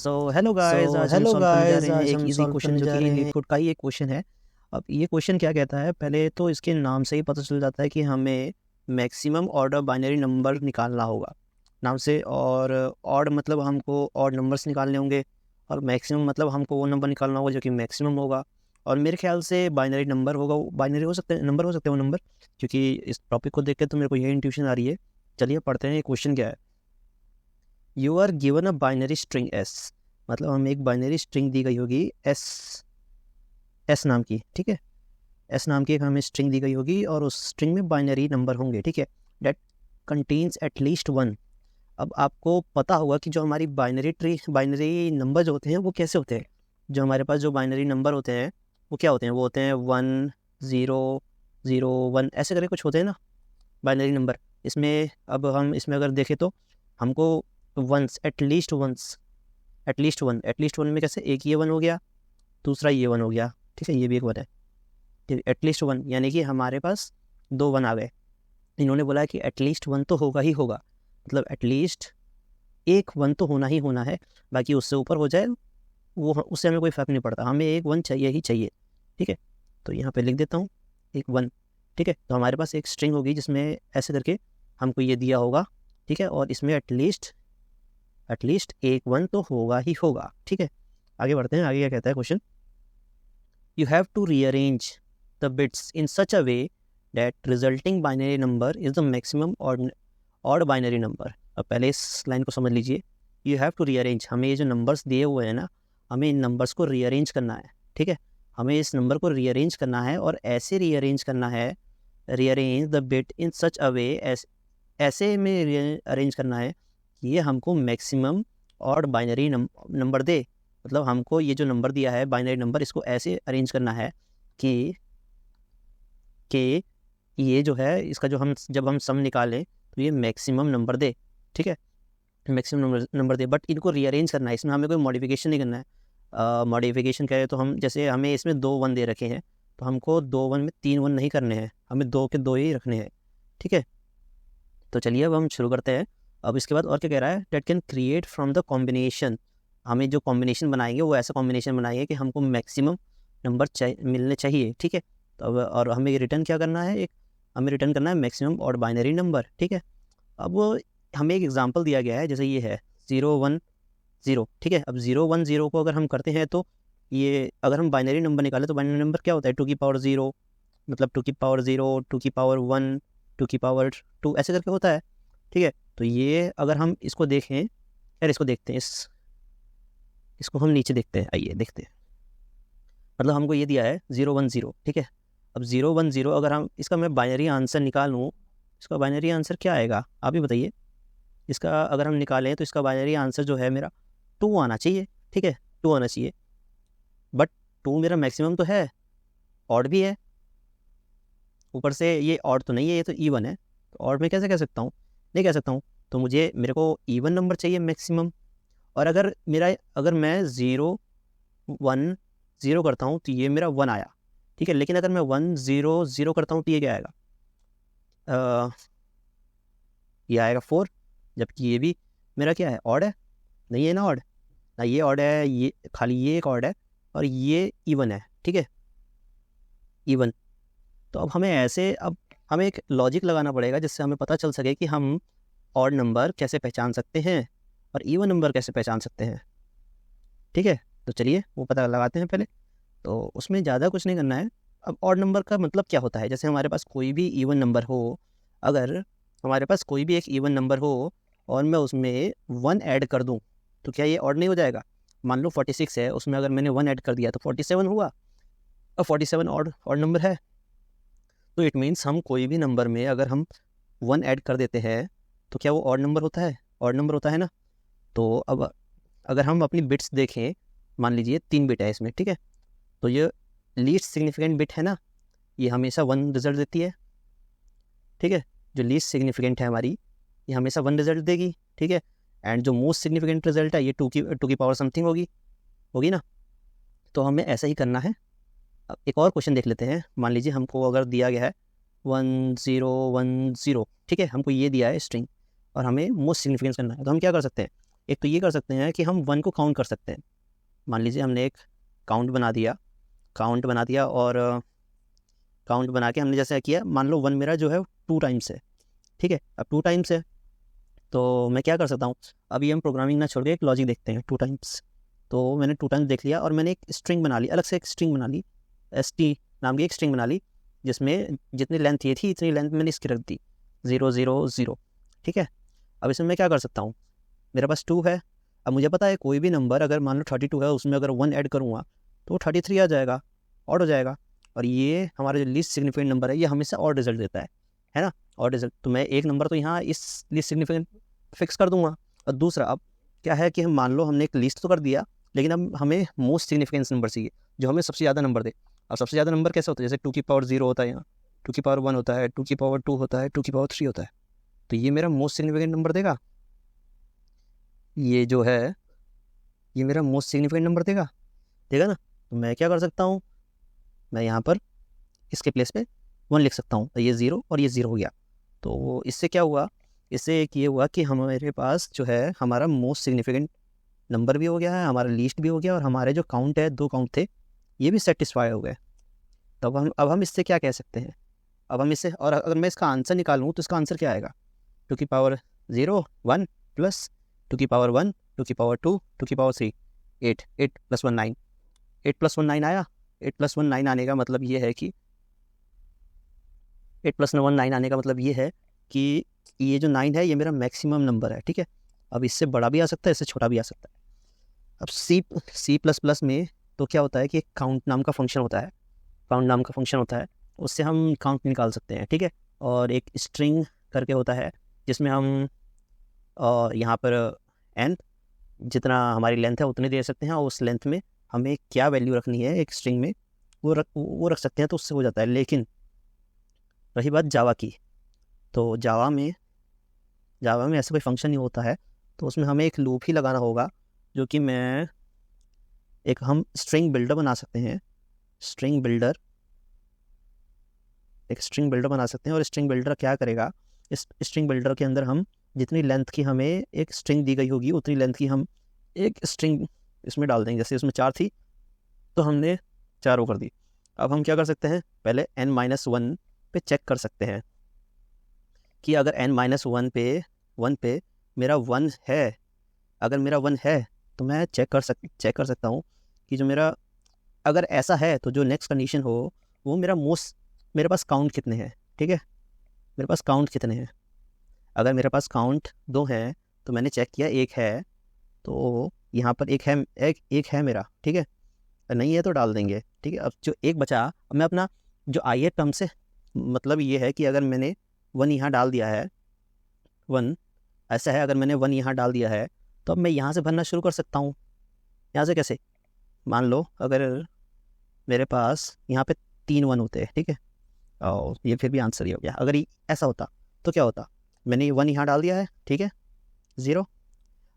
Hello guys, आज हम solve करने जा रहे हैं एक इजी क्वेश्चन जो कि लीटकोड का ही एक क्वेश्चन है। अब ये क्वेश्चन क्या कहता है, पहले तो इसके नाम से ही पता चल जाता है कि हमें मैक्सिमम ऑर्डर बाइनरी नंबर निकालना होगा नाम से। और ऑड मतलब हमको ऑड नंबर्स निकालने होंगे, और मैक्सिमम मतलब हमको वो नंबर निकालना होगा जो कि मैक्सिमम होगा। और मेरे ख्याल से बाइनरी नंबर होगा, बाइनरी हो सकते हैं, नंबर हो सकते हैं वो नंबर, क्योंकि इस टॉपिक को देख के तो मेरे को यही इंट्यूशन आ रही है। चलिए पढ़ते हैं ये क्वेश्चन क्या है। You are given a binary string s, मतलब हमें एक बाइनरी स्ट्रिंग दी गई होगी एस नाम की, ठीक है। एस नाम की एक हमें स्ट्रिंग दी गई होगी और उस स्ट्रिंग में बाइनरी नंबर होंगे, ठीक है। Date contains at least one. अब आपको पता होगा कि जो हमारी बाइनरी नंबर जो होते हैं वो कैसे होते हैं। जो हमारे पास जो बाइनरी नंबर होते हैं वो क्या होते हैं, वो होते हैं 1 0 0 1 ऐसे करके कुछ होते हैं ना बाइनरी नंबर। इसमें अब हम इसमें अगर देखें तो हमको वंस, एटलीस्ट वन में कैसे, एक ये वन हो गया, दूसरा ये वन हो गया, ठीक है, ये भी एक वन है। एटलीस्ट वन यानी कि हमारे पास 2 वन आ गए। इन्होंने बोला है कि एटलीस्ट वन तो होगा ही होगा, मतलब एटलीस्ट एक वन तो होना ही होना है, बाकी उससे ऊपर हो जाए वो उससे हमें कोई फ़र्क नहीं पड़ता, हमें एक वन चाहिए ही चाहिए, ठीक है। तो यहाँ पे लिख देता हूँ एक वन, ठीक है। तो हमारे पास एक स्ट्रिंग होगी जिसमें ऐसे करके हमको ये दिया होगा, ठीक है, और इसमें एटलीस्ट एक वन तो होगा ही होगा, ठीक है। आगे बढ़ते हैं, आगे क्या कहता है question. You have to rearrange the bits in such a way that resulting binary number is the maximum odd binary number. अब पहले इस लाइन को समझ लीजिए। यू हैव टू रीअरेंज, हमें ये जो नंबर्स दिए हुए हैं ना, हमें इन नंबर्स को रीअरेंज करना है, ठीक है। हमें इस नंबर को रीअरेंज करना है और ऐसे रीअरेंज करना है, rearrange the bit in such a वे, ऐसे में अरेंज करना है कि ये हमको मैक्सिमम और बाइनरी नंबर दे। मतलब हमको ये जो नंबर दिया है बाइनरी नंबर, इसको ऐसे अरेंज करना है कि ये जो है इसका जो हम जब हम सम निकालें तो ये मैक्सिमम नंबर दे, ठीक है, मैक्सिमम नंबर दे। बट इनको रीअरेंज करना है, इसमें हमें कोई मॉडिफिकेशन नहीं करना है। मॉडिफिकेशन करें तो हम जैसे हमें इसमें 2 वन दे रखे हैं, तो हमको 2 वन में 3 वन नहीं करने हैं, हमें 2 के 2 ही रखने हैं, ठीक है। तो चलिए अब हम शुरू करते हैं। अब इसके बाद और क्या कह रहा है, date can create from the combination. हमें जो कॉम्बिनेशन बनाएंगे वो ऐसा कॉम्बिनेशन बनाएंगे कि हमको मैक्सिमम नंबर मिलने चाहिए, ठीक है। तो अब और हमें रिटर्न क्या करना है, हमें रिटर्न करना है मैक्सिमम और बाइनरी नंबर, ठीक है। अब हमें एक एग्जांपल दिया गया है, जैसे ये है 0 1 0, ठीक है। अब 0 1 0 को अगर हम करते हैं तो ये अगर हम बाइनरी नंबर निकालें तो बाइनरी नंबर क्या होता है, 2 की पावर 0, मतलब 2 की पावर 0, 2 की पावर 1, 2 की पावर 2 ऐसे करके होता है, ठीक है। तो ये अगर हम इसको देखें, यार इसको देखते हैं, इसको हम नीचे देखते हैं, आइए देखते हैं। मतलब हमको ये दिया है 0 1 0, ठीक है। अब 0 1 0 अगर हम इसका मैं बाइनरी आंसर निकालूँ, इसका बाइनरी आंसर क्या आएगा आप ही बताइए। इसका अगर हम निकालें तो इसका बाइनरी आंसर जो है मेरा 2 आना चाहिए, ठीक है, 2 आना चाहिए। बट 2 मेरा मैक्सिमम तो है, ऑड भी है, ऊपर से ये ऑड तो नहीं है, ये तो ईवन है। तो ऑड में कैसे कह सकता हूँ, नहीं कह सकता हूँ। तो मेरे को ईवन नंबर चाहिए मैक्सिमम। और अगर मैं 0 1 0 करता हूँ तो ये मेरा 1 आया, ठीक है। लेकिन अगर मैं 1 0 0 करता हूँ तो ये क्या आएगा, ये आएगा 4, जबकि ये भी मेरा क्या है, ऑड है, नहीं है ना ऑड, ना ये ऑड है, ये खाली ये एक ऑड है और ये ईवन है, ठीक है, ईवन। तो अब हमें एक लॉजिक लगाना पड़ेगा जिससे हमें पता चल सके कि हम ऑड नंबर कैसे पहचान सकते हैं और इवन नंबर कैसे पहचान सकते हैं, ठीक है। तो चलिए वो पता लगाते हैं पहले। तो उसमें ज़्यादा कुछ नहीं करना है। अब ऑड नंबर का मतलब क्या होता है, जैसे हमारे पास कोई भी इवन नंबर हो, अगर हमारे पास कोई भी एक इवन नंबर हो और मैं उसमें 1 ऐड कर दूं तो क्या ये ऑड नहीं हो जाएगा। मान लो 46 है, उसमें अगर मैंने 1 ऐड कर दिया तो 47 हुआ, और 47 ऑड नंबर है। तो इट मीन्स हम कोई भी नंबर में अगर हम 1 ऐड कर देते हैं तो क्या वो ऑड नंबर होता है, ऑड नंबर होता है ना। तो अब अगर हम अपनी बिट्स देखें, मान लीजिए 3 बिट है इसमें, ठीक है। तो ये लीस्ट सिग्निफिकेंट बिट है ना, ये हमेशा 1 रिजल्ट देती है, ठीक है। जो लीस्ट सिग्निफिकेंट है हमारी, ये हमेशा 1 रिजल्ट देगी, ठीक है। एंड जो मोस्ट सिग्निफिकेंट रिजल्ट है ये 2 की पावर समथिंग होगी ना। तो हमें ऐसा ही करना है। अब एक और क्वेश्चन देख लेते हैं। मान लीजिए हमको अगर दिया गया है 1 0 1 0, ठीक है, हमको ये दिया है स्ट्रिंग और हमें मोस्ट सिग्निफिकेंस करना है। तो हम क्या कर सकते हैं, एक तो ये कर सकते हैं कि हम 1 को काउंट कर सकते हैं। मान लीजिए हमने एक काउंट बना दिया और काउंट बना के हमने जैसे किया, मान लो 1 मेरा जो है 2 टाइम्स है, ठीक है। अब 2 टाइम्स है तो मैं क्या कर सकता हूँ, अभी हम प्रोग्रामिंग ना छोड़ के एक लॉजिक देखते हैं। 2 टाइम्स, तो मैंने 2 टाइम्स देख लिया और मैंने एक स्ट्रिंग बना ली, अलग से एक स्ट्रिंग बना ली, ST नाम की एक स्ट्रिंग बना ली, जिसमें जितनी लेंथ ये थी इतनी लेंथ मैंने इसकी रख दी, 0 0 0, ठीक है। अब इसमें मैं क्या कर सकता हूँ, मेरे पास 2 है। अब मुझे पता है कोई भी नंबर अगर मान लो 32 है, उसमें अगर 1 ऐड करूँगा तो 33 आ जाएगा, ऑड हो जाएगा। और ये हमारा जो लीस्ट सिग्निफिकेंट नंबर है ये हमेशा ऑड रिजल्ट देता है ना, ऑड रिजल्ट। तो मैं एक नंबर तो यहाँ इस लीस्ट सिग्निफिकेंट फिक्स कर दूंगा। और दूसरा, अब क्या है कि हम मान लो हमने एक लिस्ट तो कर दिया, लेकिन अब हमें मोस्ट सिग्निफिकेंस नंबर चाहिए जो हमें सबसे ज़्यादा नंबर दे। अब सबसे ज़्यादा नंबर कैसे होता है, जैसे 2 की पावर 0 होता है, यहाँ 2 की पावर 1 होता है, 2 की पावर 2 होता है, 2 की पावर 3 होता है। तो ये मेरा मोस्ट सिग्निफिकेंट नंबर देगा, ये जो है ये मेरा मोस्ट सिग्निफिकेंट नंबर देगा ना। तो मैं क्या कर सकता हूँ, मैं यहाँ पर इसके प्लेस पे 1 लिख सकता हूँ, तो ये 0 और ये 0 हो गया। तो इससे क्या हुआ, इससे एक ये हुआ कि हमारे पास जो है हमारा मोस्ट सिग्निफिकेंट नंबर भी हो गया है, हमारा लीस्ट भी हो गया, और हमारे जो काउंट है 2 काउंट थे ये भी सेटिस्फाई हो गए। तो अब हम इससे क्या कह सकते हैं, अब हम इससे, और अगर मैं इसका आंसर निकालूँ तो इसका आंसर क्या आएगा, 2 की पावर 0 1 प्लस 2 की पावर 1 2 की पावर 2 2 की पावर 3 8 8 प्लस 1 9, 8 प्लस 1 9 आया। 8 प्लस 1 9 आने का मतलब ये है कि 8 प्लस 1 9 आने का मतलब ये है कि ये जो 9 है ये मेरा मैक्सिमम नंबर है, ठीक है। अब इससे बड़ा भी आ सकता है, इससे छोटा भी आ सकता है। अब सी प्लस प्लस में तो क्या होता है कि एक काउंट नाम का फंक्शन होता है, उससे हम काउंट निकाल सकते हैं, ठीक है। और एक स्ट्रिंग करके होता है जिसमें हम यहाँ पर n जितना हमारी लेंथ है उतनी दे सकते हैं, और उस लेंथ में हमें क्या वैल्यू रखनी है एक स्ट्रिंग में वो रख सकते हैं, तो उससे हो जाता है। लेकिन रही बात जावा की, तो जावा में ऐसा कोई फंक्शन नहीं होता है, तो उसमें हमें एक लूप ही लगाना होगा, जो कि हम स्ट्रिंग बिल्डर बना सकते हैं, एक स्ट्रिंग बिल्डर बना सकते हैं। और स्ट्रिंग बिल्डर क्या करेगा, इस स्ट्रिंग बिल्डर के अंदर हम जितनी लेंथ की हमें एक स्ट्रिंग दी गई होगी उतनी लेंथ की हम एक स्ट्रिंग इसमें डाल देंगे। जैसे उसमें 4 थी तो हमने 4 कर दी। अब हम क्या कर सकते हैं, पहले n-1 पे चेक कर सकते हैं कि अगर n-1 पे मेरा 1 है, अगर मेरा 1 है तो मैं चेक कर सकता हूँ कि जो मेरा, अगर ऐसा है तो जो नेक्स्ट कंडीशन हो वो मेरे पास काउंट कितने हैं, ठीक है, मेरे पास काउंट कितने हैं। अगर मेरे पास काउंट 2 हैं तो मैंने चेक किया 1 है, तो यहाँ पर एक है मेरा, ठीक है। नहीं है तो डाल देंगे, ठीक है। अब जो एक बचा, अब मैं अपना जो आई है टर्म से मतलब ये है कि अगर मैंने 1 यहाँ डाल दिया है, 1 ऐसा है, अगर मैंने 1 यहाँ डाल दिया है तो अब मैं यहाँ से भरना शुरू कर सकता हूँ। यहाँ से कैसे, मान लो अगर मेरे पास यहाँ पे 3 1 होते हैं, ठीक है, और ये फिर भी आंसर ही हो गया। अगर ऐसा होता तो क्या होता, मैंने 1 यहाँ डाल दिया है, ठीक है, 0।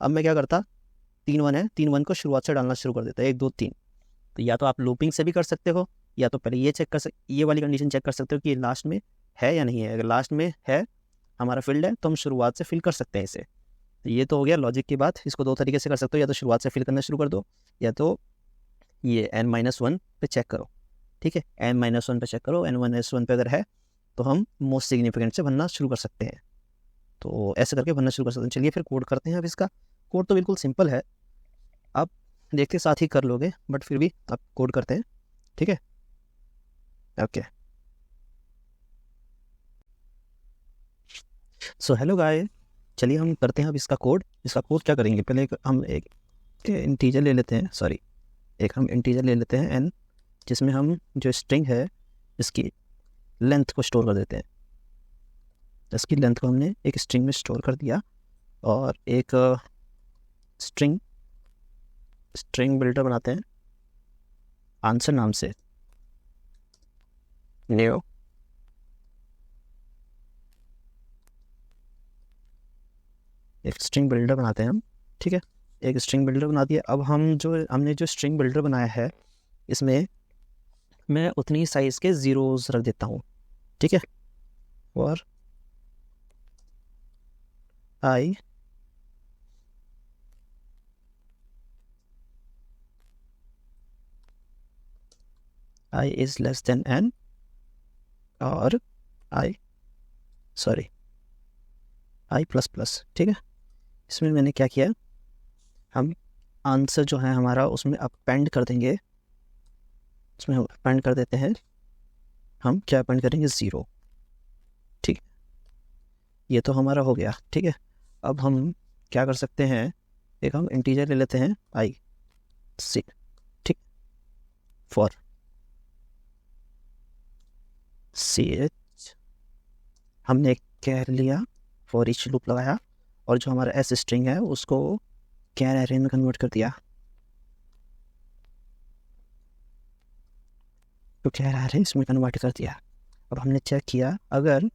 अब मैं क्या करता, 3 1 है, 3 1 को शुरुआत से डालना शुरू कर देता है, 1 2 3। तो या तो आप लूपिंग से भी कर सकते हो, या तो पहले ये वाली कंडीशन चेक कर सकते हो कि लास्ट में है या नहीं है। अगर लास्ट में है, हमारा फील्ड है, तो हम शुरुआत से फिल कर सकते हैं इसे। तो ये तो हो गया लॉजिक की बात। इसको 2 तरीके से कर सकते हो, या तो शुरुआत से फिल करना शुरू कर दो, या तो ये n-1 पे चेक करो, ठीक है, n-1 पे चेक करो। n-1 पे अगर है तो हम मोस्ट सिग्निफिकेंट से भरना शुरू कर सकते हैं। तो ऐसे करके भरना शुरू कर सकते हैं। चलिए फिर कोड करते हैं। अब इसका कोड तो बिल्कुल सिंपल है, आप देखते साथ ही कर लोगे, बट फिर भी आप कोड करते हैं, ठीक है, ओके। सो हेलो गाइस, चलिए हम करते हैं अब इसका कोड क्या करेंगे, पहले हम एक इंटीजर ले लेते हैं, n, जिसमें हम जो स्ट्रिंग है इसकी लेंथ को स्टोर कर देते हैं। इसकी लेंथ को हमने एक स्ट्रिंग में स्टोर कर दिया, और एक स्ट्रिंग बिल्डर बनाते हैं आंसर नाम से, न्यू, एक स्ट्रिंग बिल्डर बनाते हैं हम, ठीक है, एक स्ट्रिंग बिल्डर बना दिया। अब हमने जो स्ट्रिंग बिल्डर बनाया है इसमें मैं उतनी साइज के ज़ीरोज़ रख देता हूँ, ठीक है, और आई i is less than n और i प्लस प्लस। ठीक है, इसमें मैंने क्या किया, हम आंसर जो है हमारा उसमें अपेंड कर देंगे, उसमें हम अपेंड कर देते हैं, हम क्या अपेंड करेंगे, 0। ठीक है, ये तो हमारा हो गया। ठीक है, अब हम क्या कर सकते हैं, एक हम इंटीजर ले लेते हैं i c। ठीक, फॉर ch हमने कैर लिया, फॉर ईच लूप लगाया, और जो हमारा एस स्ट्रिंग है उसको कैर एरे में कन्वर्ट कर दिया, तो कैर एरे इसमें कन्वर्ट कर दिया। अब हमने चेक किया, अगर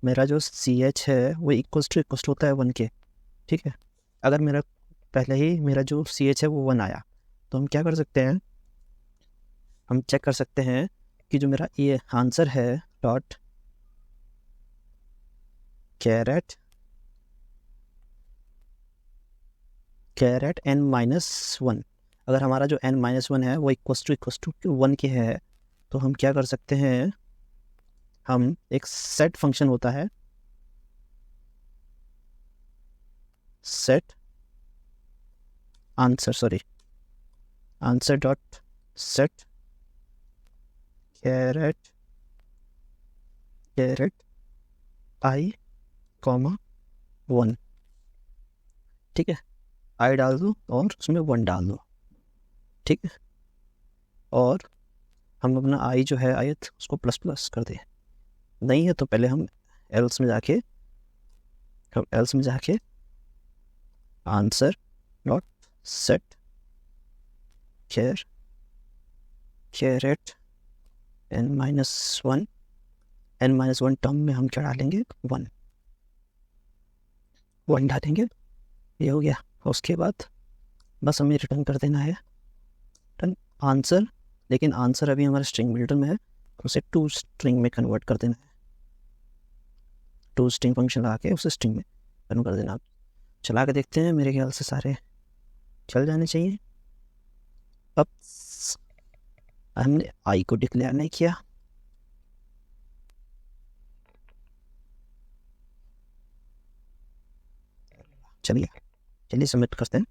मेरा जो ch है वो इक्वल्स टू होता है 1 के। ठीक है, अगर मेरा पहले ही मेरा जो ch है वो 1 आया, तो हम क्या कर सकते हैं, हम चेक कर सकते हैं कि जो मेरा ये आंसर है डॉट कैरेट n-1, अगर हमारा जो n-1 है वो इक्वल्स टू 1 के है, तो हम क्या कर सकते हैं, हम एक सेट फंक्शन होता है, set answer dot set caret i, 1। ठीक है, i डाल दो और उसमें 1 डाल दो। ठीक है, और हम अपना i जो है आयत उसको प्लस प्लस कर दें, नहीं है तो पहले हम एल्स में जाके answer dot set caret n-1 term में हम क्या डालेंगे, 1 डालेंगे, ये हो गया। उसके बाद बस हमें रिटर्न कर देना है रिटर्न आंसर, लेकिन आंसर अभी हमारे स्ट्रिंग बिल्डर में है, उसे टू स्ट्रिंग में कन्वर्ट कर देना है, टू स्ट्रिंग फंक्शन लगा के उसे स्ट्रिंग में कन्वर्ट कर देना। चला के देखते हैं, मेरे ख्याल से सारे चल जाने चाहिए। अब हमने आई को डिक्लेयर नहीं किया, चलिए सबमिट करते हैं।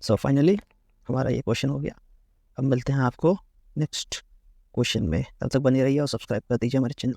सो फाइनली हमारा ये क्वेश्चन हो गया। अब मिलते हैं आपको नेक्स्ट क्वेश्चन में, तब तक बने रहिए और सब्सक्राइब कर दीजिए हमारे चैनल।